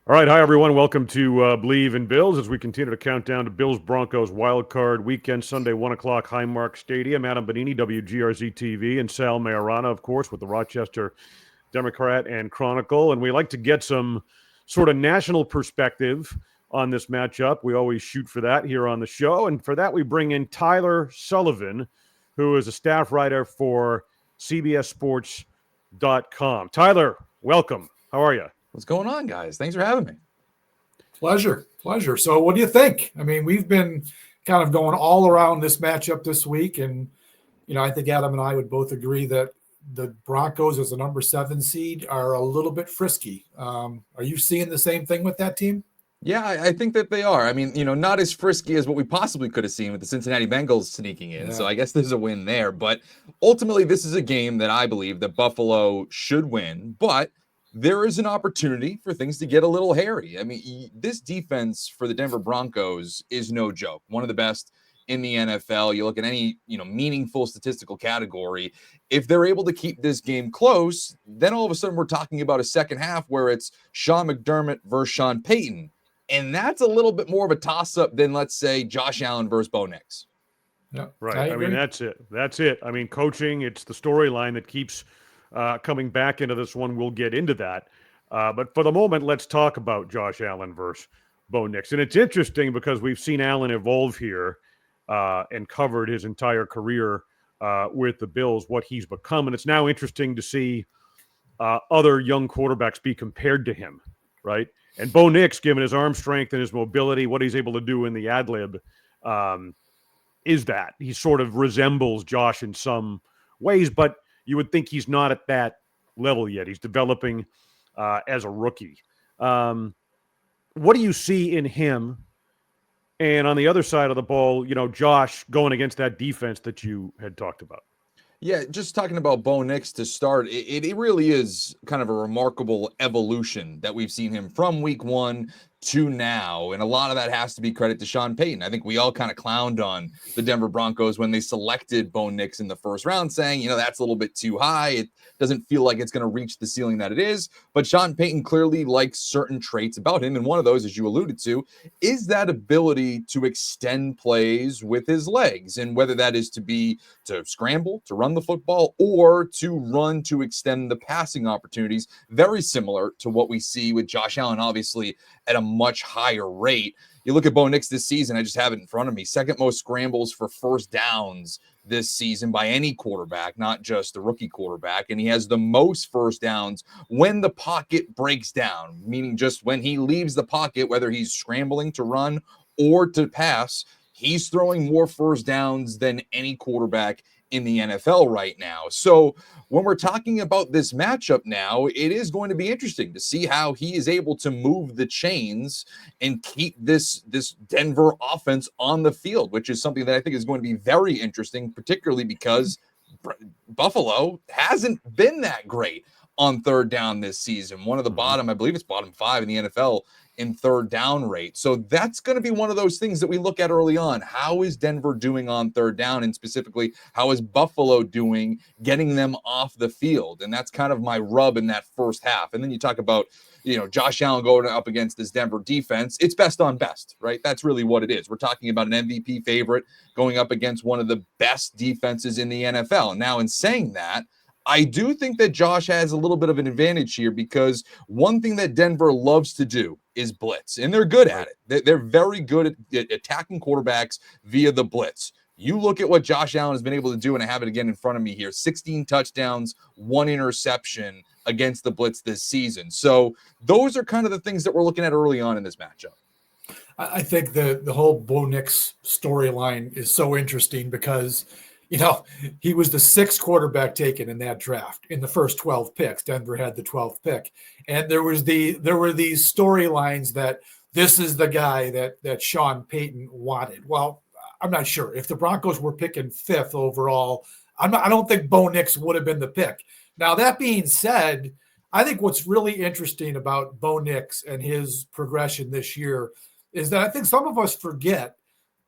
All right, hi everyone. Welcome to Bleav in Bills as we continue to count down to Bills Broncos wild card weekend Sunday 1 o'clock Highmark Stadium. Adam Bonini, WGRZ TV, and Sal Majorana, of course, with the Rochester Democrat and Chronicle. And we like to get some sort of national perspective on this matchup. We always shoot for that here on the show, and for that we bring in Tyler Sullivan, who is a staff writer for CBSSports.com. Tyler, welcome. How are you? What's going on, guys? Thanks for having me. Pleasure. So what do you think? I mean, we've been kind of going all around this matchup this week. And, I think Adam and I would both agree that the Broncos as a number 7 seed are a little bit frisky. Are you seeing the same thing with that team? Yeah, I think that they are. I mean, not as frisky as what we possibly could have seen with the Cincinnati Bengals sneaking in. Yeah. So I guess there's a win there. But ultimately, this is a game that I believe that Buffalo should win. But there is an opportunity for things to get a little hairy. I mean, this defense for the Denver Broncos is no joke. One of the best in the NFL. You look at any, meaningful statistical category. If they're able to keep this game close, then all of a sudden we're talking about a second half where it's Sean McDermott versus Sean Payton. And that's a little bit more of a toss-up than, let's say, Josh Allen versus Bo Nix. Yeah, right. I mean, that's it. I mean, coaching, it's the storyline that keeps coming back into this one. We'll get into that. But for the moment, let's talk about Josh Allen versus Bo Nix. And it's interesting because we've seen Allen evolve here and covered his entire career with the Bills, what he's become. And it's now interesting to see other young quarterbacks be compared to him, right? And Bo Nix, given his arm strength and his mobility, what he's able to do in the ad-lib, is that. He sort of resembles Josh in some ways, but you would think he's not at that level yet. He's developing as a rookie. What do you see in him? And on the other side of the ball, Josh going against that defense that you had talked about. Yeah, just talking about Bo Nix to start, it really is kind of a remarkable evolution that we've seen him from week 1 to now. And a lot of that has to be credit to Sean Payton. I think we all kind of clowned on the Denver Broncos when they selected Bo Nix in the first round, saying, that's a little bit too high. It doesn't feel like it's going to reach the ceiling that it is. But Sean Payton clearly likes certain traits about him. And one of those, as you alluded to, is that ability to extend plays with his legs. And whether that is to scramble, to run the football, or to run to extend the passing opportunities, very similar to what we see with Josh Allen, obviously at a much higher rate. You look at Bo Nix this season, I just have it in front of me, second most scrambles for first downs this season by any quarterback, not just the rookie quarterback. And he has the most first downs when the pocket breaks down, meaning just when he leaves the pocket, whether he's scrambling to run or to pass, he's throwing more first downs than any quarterback in the NFL right now. So when we're talking about this matchup now, it is going to be interesting to see how he is able to move the chains and keep this Denver offense on the field, which is something that I think is going to be very interesting, particularly because Buffalo hasn't been that great on third down this season. One of the bottom, I believe it's bottom 5 in the NFL in third down rate. So that's going to be one of those things that we look at early on. How is Denver doing on third down? And specifically, how is Buffalo doing getting them off the field? And that's kind of my rub in that first half. And then you talk about, Josh Allen going up against this Denver defense. It's best on best, right? That's really what it is. We're talking about an MVP favorite going up against one of the best defenses in the NFL. Now, in saying that, I do think that Josh has a little bit of an advantage here because one thing that Denver loves to do is blitz, and they're good at it. They're very good at attacking quarterbacks via the blitz. You look at what Josh Allen has been able to do, and I have it again in front of me here, 16 touchdowns, 1 interception against the blitz this season. So those are kind of the things that we're looking at early on in this matchup. I think the whole Bo Nix storyline is so interesting because he was the 6th quarterback taken in that draft in the first 12 picks. Denver had the 12th pick. And there were these storylines that this is the guy that Sean Payton wanted. Well, I'm not sure. If the Broncos were picking 5th overall, I don't think Bo Nix would have been the pick. Now, that being said, I think what's really interesting about Bo Nix and his progression this year is that I think some of us forget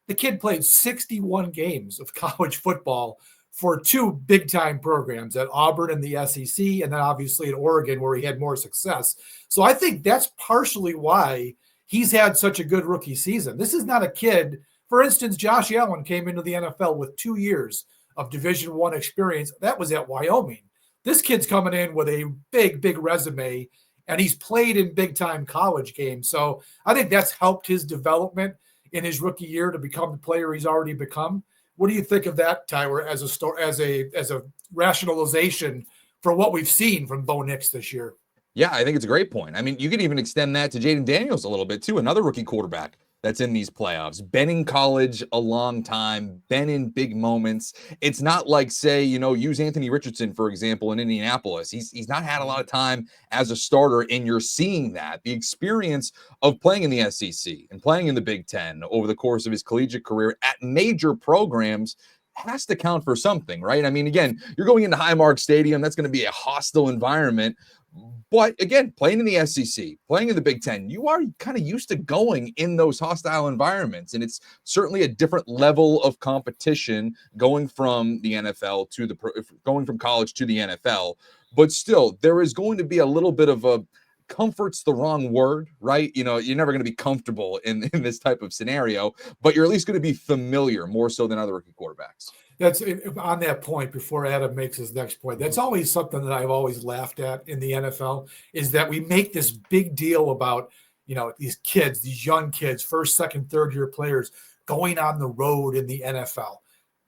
the kid played 61 games of college football for two big-time programs at Auburn and the SEC, and then obviously at Oregon where he had more success. So I think that's partially why he's had such a good rookie season. This is not a kid. For instance, Josh Allen came into the NFL with 2 years of Division I experience. That was at Wyoming. This kid's coming in with a big resume, and he's played in big-time college games. So I think that's helped his development in his rookie year to become the player he's already become. What do you think of that, Tyler, as a rationalization for what we've seen from Bo Nix this year? Yeah, I think it's a great point. I mean, you could even extend that to Jaden Daniels a little bit too, another rookie quarterback that's in these playoffs. Been in college a long time, been in big moments. It's not like, say, use Anthony Richardson, for example, in Indianapolis. He's not had a lot of time as a starter, and you're seeing that. The experience of playing in the SEC and playing in the Big Ten over the course of his collegiate career at major programs has to count for something, right? I mean, again, you're going into Highmark Stadium. That's going to be a hostile environment. But again, playing in the SEC, playing in the Big Ten, you are kind of used to going in those hostile environments. And it's certainly a different level of competition going from the NFL to going from college to the NFL. But still, there is going to be a little bit of a comfort's the wrong word, right? You're never going to be comfortable in this type of scenario, but you're at least going to be familiar more so than other rookie quarterbacks. That's on that point before Adam makes his next point. That's always something that I've always laughed at in the NFL is that we make this big deal about, these kids, these young kids, first, second, third year players going on the road in the NFL.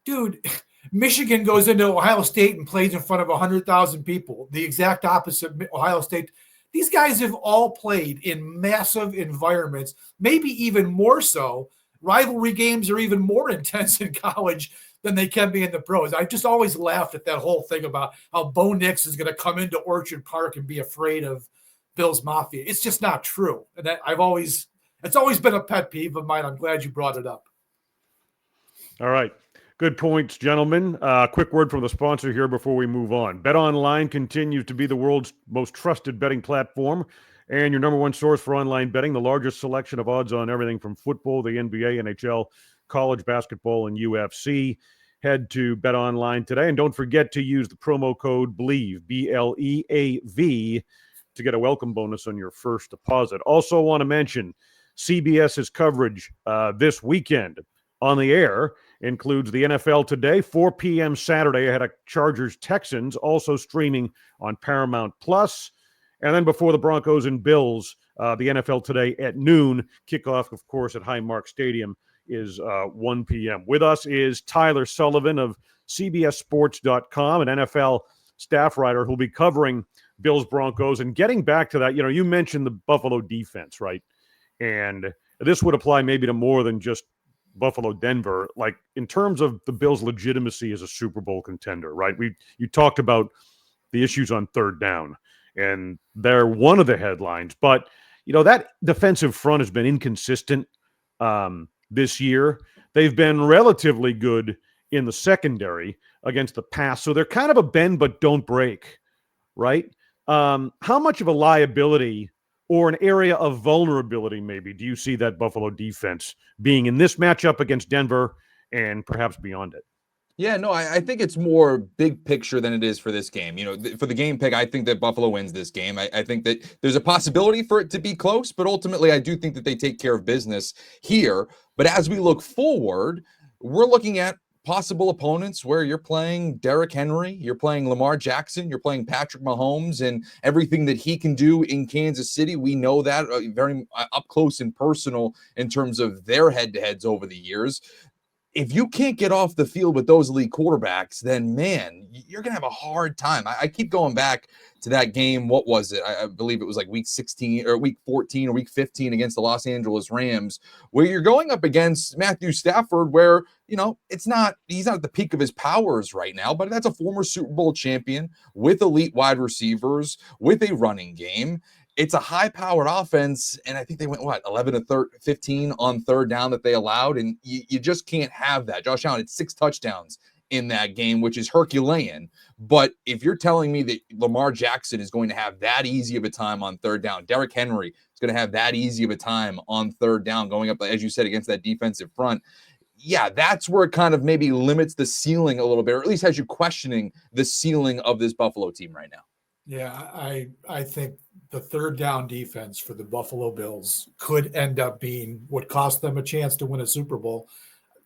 Dude, Michigan goes into Ohio State and plays in front of 100,000 people. The exact opposite, Ohio State. These guys have all played in massive environments, maybe even more so. Rivalry games are even more intense in college than they can be in the pros. I just always laughed at that whole thing about how Bo Nix is going to come into Orchard Park and be afraid of Bills Mafia. It's just not true. And it's always been a pet peeve of mine. I'm glad you brought it up. All right. Good points, gentlemen. Quick word from the sponsor here before we move on. BetOnline continues to be the world's most trusted betting platform and your number one source for online betting. The largest selection of odds on everything from football, the NBA, NHL, college basketball, and UFC. Head to BetOnline today, and don't forget to use the promo code Bleav, BLEAV, to get a welcome bonus on your first deposit. Also want to mention CBS's coverage this weekend on the air includes the NFL today, 4 p.m. Saturday ahead of Chargers-Texans, also streaming on Paramount+. And then before the Broncos and Bills, the NFL today at noon. Kickoff, of course, at Highmark Stadium is 1 p.m. With us is Tyler Sullivan of CBSSports.com, an NFL staff writer who'll be covering Bills Broncos. And getting back to that, you mentioned the Buffalo defense, right? And this would apply maybe to more than just Buffalo, Denver, like in terms of the Bills' legitimacy as a Super Bowl contender, right? You talked about the issues on third down, and they're one of the headlines. But, that defensive front has been inconsistent this year. They've been relatively good in the secondary against the pass. So they're kind of a bend but don't break, right? How much of a liability or an area of vulnerability maybe do you see that Buffalo defense being in this matchup against Denver and perhaps beyond it? Yeah, no, I think it's more big picture than it is for this game. For the game pick, I think that Buffalo wins this game. I think that there's a possibility for it to be close, but ultimately I do think that they take care of business here. But as we look forward, we're looking at possible opponents where you're playing Derrick Henry, you're playing Lamar Jackson, you're playing Patrick Mahomes, and everything that he can do in Kansas City. We know that very up close and personal in terms of their head-to-heads over the years. If you can't get off the field with those elite quarterbacks, then, man, you're going to have a hard time. I keep going back to that game. What was it? I Bleav it was like week 16 or week 14 or week 15 against the Los Angeles Rams, where you're going up against Matthew Stafford, where, he's not at the peak of his powers right now, but that's a former Super Bowl champion with elite wide receivers, with a running game. It's a high-powered offense, and I think they went, 11 to 15 on third down that they allowed, and you just can't have that. Josh Allen had 6 touchdowns in that game, which is Herculean. But if you're telling me that Lamar Jackson is going to have that easy of a time on third down, Derrick Henry is going to have that easy of a time on third down going up, as you said, against that defensive front, yeah, that's where it kind of maybe limits the ceiling a little bit, or at least has you questioning the ceiling of this Buffalo team right now. Yeah, I think the third down defense for the Buffalo Bills could end up being what cost them a chance to win a Super Bowl.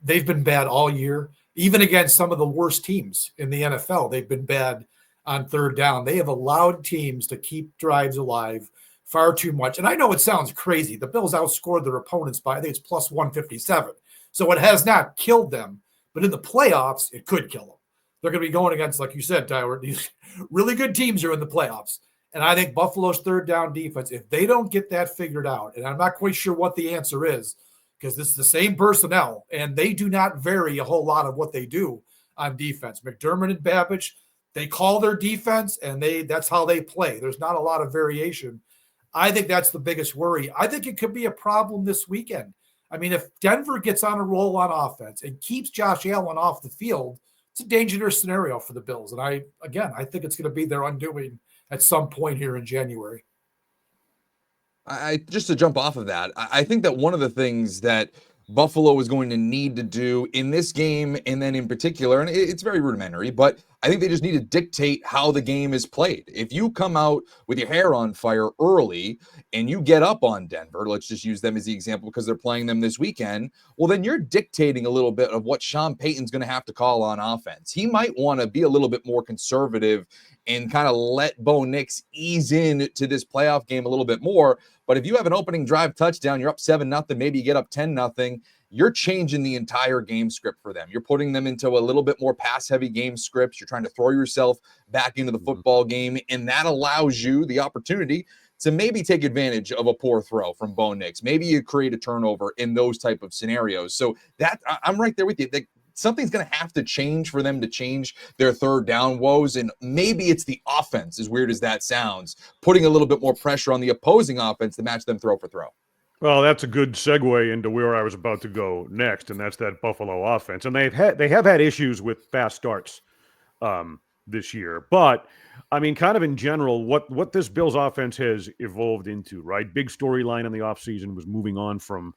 They've been bad all year, even against some of the worst teams in the NFL. They've been bad on third down. They have allowed teams to keep drives alive far too much. And I know it sounds crazy. The Bills outscored their opponents by, I think it's plus 157. So it has not killed them, but in the playoffs, it could kill them. They're going to be going against, like you said, Tyler, these really good teams are in the playoffs. And I think Buffalo's third down defense, if they don't get that figured out, and I'm not quite sure what the answer is, because this is the same personnel, and they do not vary a whole lot of what they do on defense. McDermott and Babbage, they call their defense, and that's how they play. There's not a lot of variation. I think that's the biggest worry. I think it could be a problem this weekend. I mean, if Denver gets on a roll on offense and keeps Josh Allen off the field, it's a dangerous scenario for the Bills. And I think it's going to be their undoing at some point here in January. I just to jump off of that, I think that one of the things that Buffalo is going to need to do in this game, and then in particular, and it's very rudimentary, but I think they just need to dictate how the game is played. If you come out with your hair on fire early and you get up on Denver, let's just use them as the example because they're playing them this weekend, well, then you're dictating a little bit of what Sean Payton's going to have to call on offense. He might want to be a little bit more conservative and kind of let Bo Nix ease in to this playoff game a little bit more. But if you have an opening drive touchdown, you're up 7-0, maybe you get up 10-0, you're changing the entire game script for them. You're putting them into a little bit more pass-heavy game scripts. You're trying to throw yourself back into the football game, and that allows you the opportunity to maybe take advantage of a poor throw from Bo Nix. Maybe you create a turnover in those type of scenarios. So that I'm right there with you. Something's going to have to change for them to change their third down woes. And maybe it's the offense, as weird as that sounds, putting a little bit more pressure on the opposing offense to match them throw for throw. Well, that's a good segue into where I was about to go next, and that's that Buffalo offense. And they have had issues with fast starts this year. But, I mean, kind of in general, what this Bills offense has evolved into, right? Big storyline in the offseason was moving on from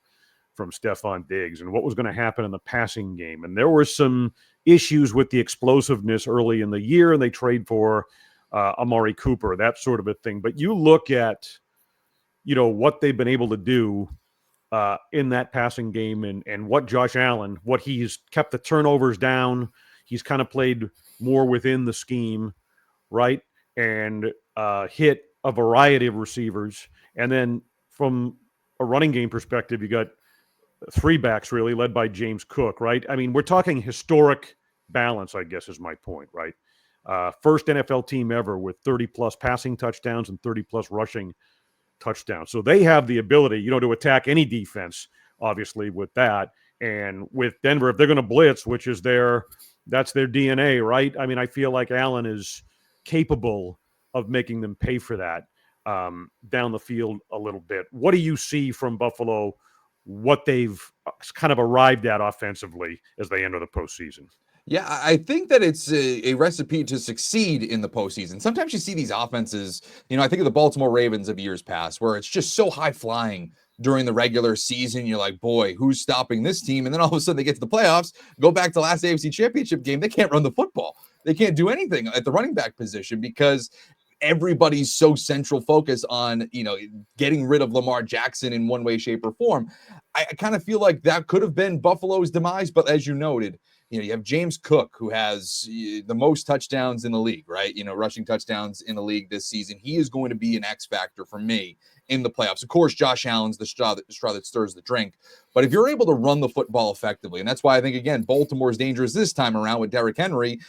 Stephon Diggs and what was going to happen in the passing game. And there were some issues with the explosiveness early in the year, and they trade for Amari Cooper, that sort of a thing. But you look at, what they've been able to do in that passing game and what Josh Allen, what he's kept the turnovers down. He's kind of played more within the scheme, right? And hit a variety of receivers. And then from a running game perspective, you got three backs really led by James Cook, right? I mean, we're talking historic balance, I guess is my point, right? First NFL team ever with 30-plus passing touchdowns and 30-plus rushing touchdowns. So they have the ability, to attack any defense, obviously, with that. And with Denver, if they're going to blitz, which is that's their DNA, right? I mean, I feel like Allen is capable of making them pay for that down the field a little bit. What do you see from Buffalo, what they've kind of arrived at offensively as they enter the postseason? Yeah, I think that it's a recipe to succeed in the postseason. Sometimes you see these offenses, I think of the Baltimore Ravens of years past, where it's just so high flying during the regular season. You're like, boy, who's stopping this team? And then all of a sudden they get to the playoffs, go back to last AFC Championship game. They can't run the football. They can't do anything at the running back position because everybody's so central focus on, getting rid of Lamar Jackson in one way, shape, or form. I kind of feel like that could have been Buffalo's demise. But as you noted, you have James Cook, who has the most touchdowns in the league, right? Rushing touchdowns in the league this season. He is going to be an X factor for me in the playoffs. Of course, Josh Allen's the straw that stirs the drink. But if you're able to run the football effectively, and that's why I think, again, Baltimore's dangerous this time around with Derrick Henry.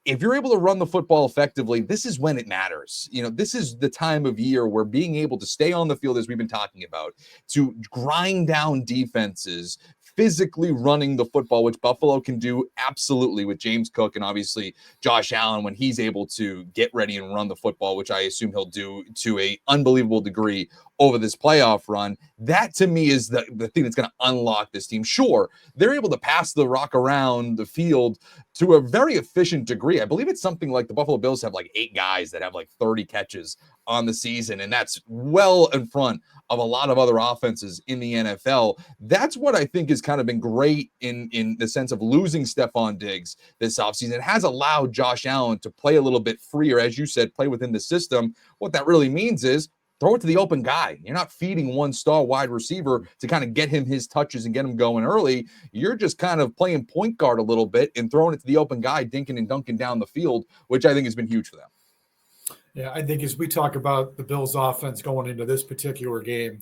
If you're able to run the football effectively, this is when it matters. This is the time of year where being able to stay on the field, as we've been talking about, to grind down defenses, physically running the football, which Buffalo can do absolutely with James Cook and obviously Josh Allen when he's able to get ready and run the football, which I assume he'll do to a unbelievable degree over this playoff run. That to me is the thing that's going to unlock this team. Sure, they're able to pass the rock around the field to a very efficient degree. I Bleav it's something like the Buffalo Bills have like 8 guys that have like 30 catches on the season, and that's well in front of a lot of other offenses in the NFL. That's what I think has kind of been great in the sense of losing Stephon Diggs this offseason. It has allowed Josh Allen to play a little bit freer, as you said, play within the system. What that really means is throw it to the open guy. You're not feeding one star wide receiver to kind of get him his touches and get him going early. You're just kind of playing point guard a little bit and throwing it to the open guy, dinking and dunking down the field, which I think has been huge for them. Yeah, I think as we talk about the Bills offense going into this particular game,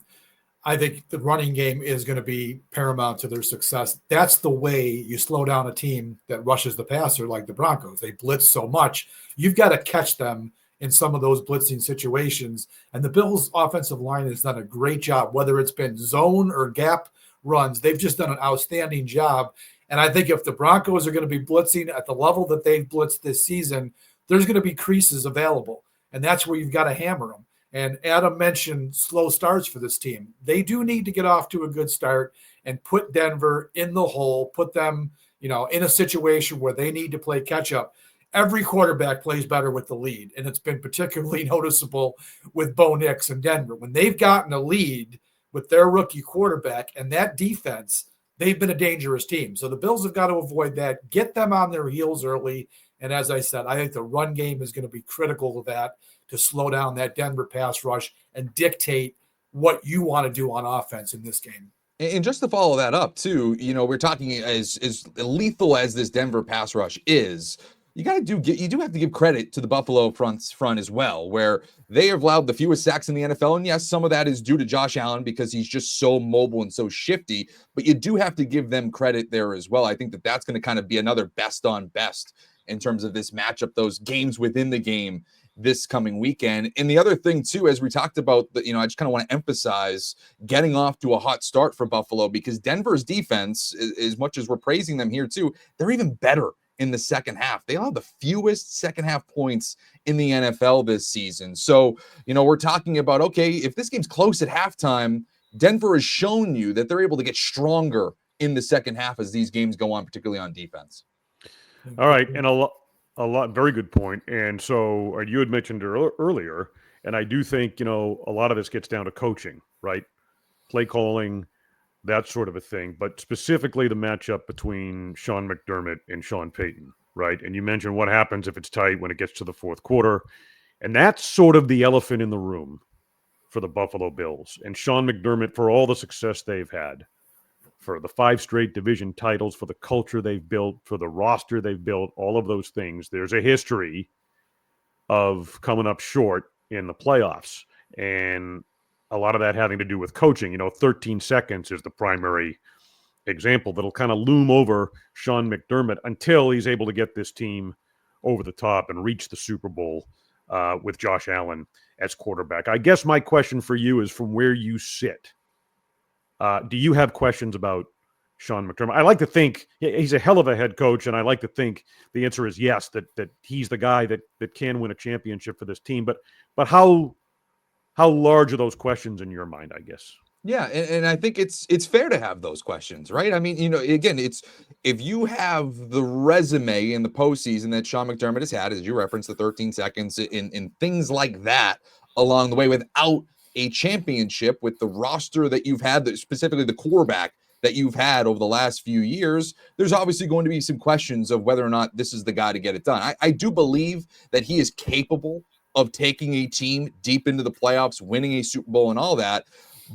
I think the running game is going to be paramount to their success. That's the way you slow down a team that rushes the passer like the Broncos. They blitz so much. You've got to catch them in some of those blitzing situations. And the Bills' offensive line has done a great job, whether it's been zone or gap runs. They've just done an outstanding job. And I think if the Broncos are going to be blitzing at the level that they've blitzed this season, there's going to be creases available. And that's where you've got to hammer them. And Adam mentioned slow starts for this team. They do need to get off to a good start and put Denver in the hole, put them, in a situation where they need to play catch up. Every quarterback plays better with the lead, and it's been particularly noticeable with Bo Nix and Denver. When they've gotten a lead with their rookie quarterback and that defense, they've been a dangerous team. So the Bills have got to avoid that, get them on their heels early. And as I said, I think the run game is going to be critical to that, to slow down that Denver pass rush and dictate what you want to do on offense in this game. And just to follow that up, too, we're talking as lethal as this Denver pass rush is. You do have to give credit to the Buffalo front as well, where they have allowed the fewest sacks in the NFL. And yes, some of that is due to Josh Allen because he's just so mobile and so shifty, but you do have to give them credit there as well. I think that that's going to kind of be another best on best in terms of this matchup, those games within the game this coming weekend. And the other thing too, as we talked about, I just kind of want to emphasize getting off to a hot start for Buffalo, because Denver's defense, as much as we're praising them here too, they're even better in the second half. They allow the fewest second half points in the NFL this season. So, we're talking about, okay, if this game's close at halftime, Denver has shown you that they're able to get stronger in the second half as these games go on, particularly on defense. All right. And a lot, very good point. And so you had mentioned earlier, and I do think, a lot of this gets down to coaching, right? Play calling, that sort of a thing, but specifically the matchup between Sean McDermott and Sean Payton, right? And you mentioned what happens if it's tight when it gets to the fourth quarter. And that's sort of the elephant in the room for the Buffalo Bills. And Sean McDermott, for all the success they've had, for the 5 straight division titles, for the culture they've built, for the roster they've built, all of those things, there's a history of coming up short in the playoffs. And a lot of that having to do with coaching. 13 seconds is the primary example that'll kind of loom over Sean McDermott until he's able to get this team over the top and reach the Super Bowl with Josh Allen as quarterback. I guess my question for you is, from where you sit, do you have questions about Sean McDermott? I like to think he's a hell of a head coach, and I like to think the answer is yes, that he's the guy that can win a championship for this team. But how large are those questions in your mind, I guess? Yeah, and I think it's fair to have those questions, right? I mean, again, it's if you have the resume in the postseason that Sean McDermott has had, as you referenced, the 13 seconds in things like that along the way, without a championship, with the roster that you've had, specifically the quarterback that you've had over the last few years, there's obviously going to be some questions of whether or not this is the guy to get it done. I do Bleav that he is capable of taking a team deep into the playoffs, winning a Super Bowl and all that.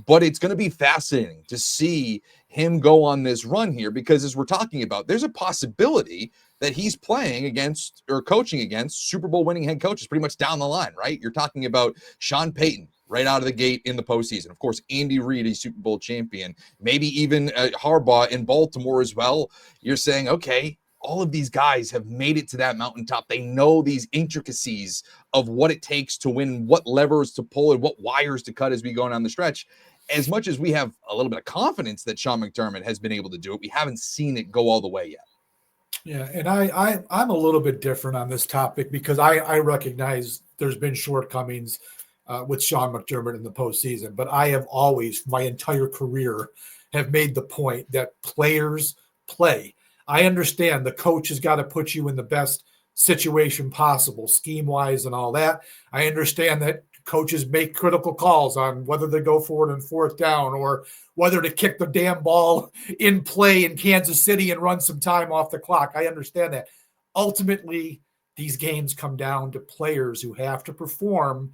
But it's going to be fascinating to see him go on this run here, because as we're talking about, there's a possibility that he's playing against or coaching against Super Bowl winning head coaches pretty much down the line, right? You're talking about Sean Payton right out of the gate in the postseason. Of course, Andy Reid, a Super Bowl champion, maybe even Harbaugh in Baltimore as well. You're saying, okay, all of these guys have made it to that mountaintop. They know these intricacies of what it takes to win, what levers to pull, and what wires to cut as we go down the stretch. As much as we have a little bit of confidence that Sean McDermott has been able to do it, we haven't seen it go all the way yet. Yeah, and I'm a little bit different on this topic, because I recognize there's been shortcomings with Sean McDermott in the postseason, but I have always, my entire career, have made the point that players play. I understand the coach has got to put you in the best situation possible, scheme-wise and all that. I understand that coaches make critical calls on whether they go for it in fourth down or whether to kick the damn ball in play in Kansas City and run some time off the clock. I understand that. Ultimately, these games come down to players who have to perform,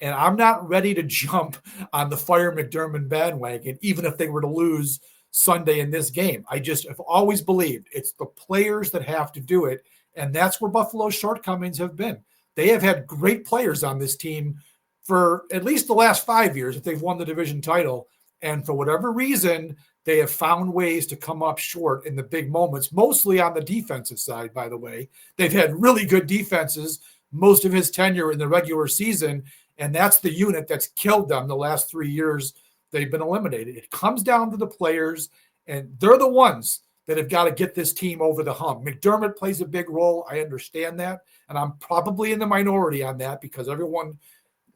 and I'm not ready to jump on the fire McDermott bandwagon, even if they were to lose Sunday in this game. I just have always believed it's the players that have to do it, and that's where Buffalo's shortcomings have been. They have had great players on this team for at least the last 5 years if they've won the division title, and for whatever reason, they have found ways to come up short in the big moments, mostly on the defensive side, by the way. They've had really good defenses most of his tenure in the regular season, and that's the unit that's killed them the last 3 years they've been eliminated. It comes down to the players, and they're the ones that have got to get this team over the hump. McDermott plays a big role. I understand that, and I'm probably in the minority on that because everyone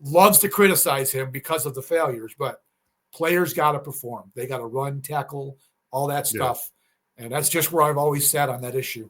loves to criticize him because of the failures, but players got to perform. They got to run, tackle, all that stuff, and that's just where I've always sat on that issue.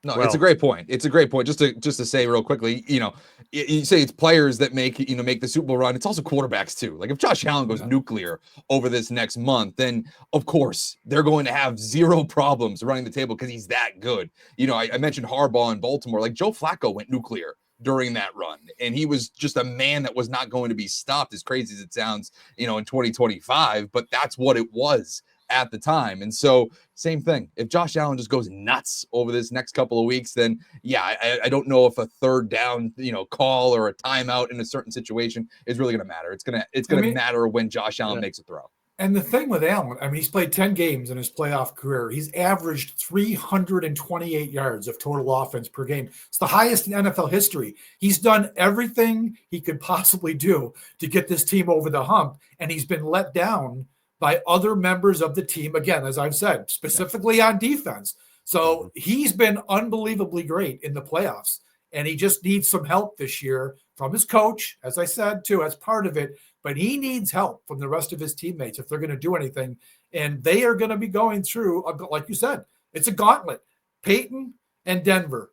No, it's a great point. It's a great point. Just to say real quickly, you say it's players that make the Super Bowl run. It's also quarterbacks too. Like if Josh Allen goes nuclear over this next month, then of course they're going to have zero problems running the table because he's that good. I mentioned Harbaugh in Baltimore. Like Joe Flacco went nuclear during that run, and he was just a man that was not going to be stopped, as crazy as it sounds, in 2025, but that's what it was at the time. And so same thing, if Josh Allen just goes nuts over this next couple of weeks, then I don't know if a third down call or a timeout in a certain situation is really going to matter. It's going to matter when Josh Allen makes a throw. And the thing with Allen, he's played 10 games in his playoff career. He's averaged 328 yards of total offense per game. It's the highest in NFL history. He's done everything he could possibly do to get this team over the hump, and he's been let down by other members of the team, again, as I've said, specifically on defense. So he's been unbelievably great in the playoffs, and he just needs some help this year from his coach, as I said, too, as part of it. But he needs help from the rest of his teammates if they're going to do anything. And they are going to be going through, like you said, it's a gauntlet. Peyton and Denver,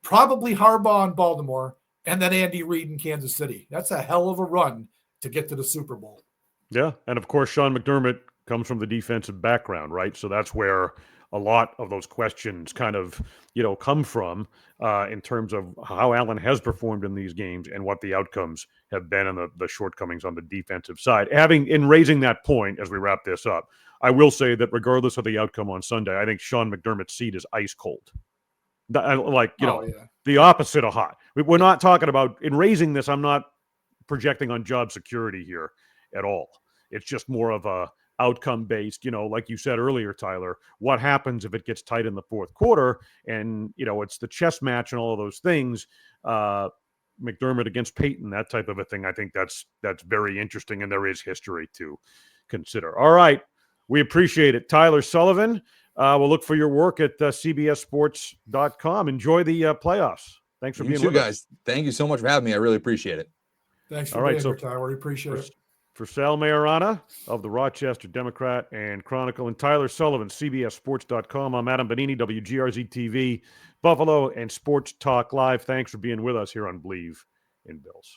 probably Harbaugh in Baltimore, and then Andy Reid in Kansas City. That's a hell of a run to get to the Super Bowl. Yeah, and of course, Sean McDermott comes from the defensive background, right? So that's where a lot of those questions kind of, come from in terms of how Allen has performed in these games and what the outcomes have been and the shortcomings on the defensive side. In raising that point, as we wrap this up, I will say that regardless of the outcome on Sunday, I think Sean McDermott's seat is ice cold. The opposite of hot. We're not talking about, in raising this, I'm not projecting on job security here at all. It's just more of a outcome based, like you said earlier, Tyler, what happens if it gets tight in the fourth quarter and, it's the chess match and all of those things, McDermott against Peyton, that type of a thing. I think that's very interesting, and there is history to consider. All right. We appreciate it. Tyler Sullivan, we'll look for your work at cbssports.com. Enjoy the playoffs. Thanks for being with us. Guys. Thank you so much for having me. I really appreciate it. Thanks for being here, Tyler. We appreciate it. For Sal Majorana of the Rochester Democrat and Chronicle, and Tyler Sullivan, cbssports.com. I'm Adam Benini, WGRZ TV, Buffalo, and Sports Talk Live. Thanks for being with us here on Bleav in Bills.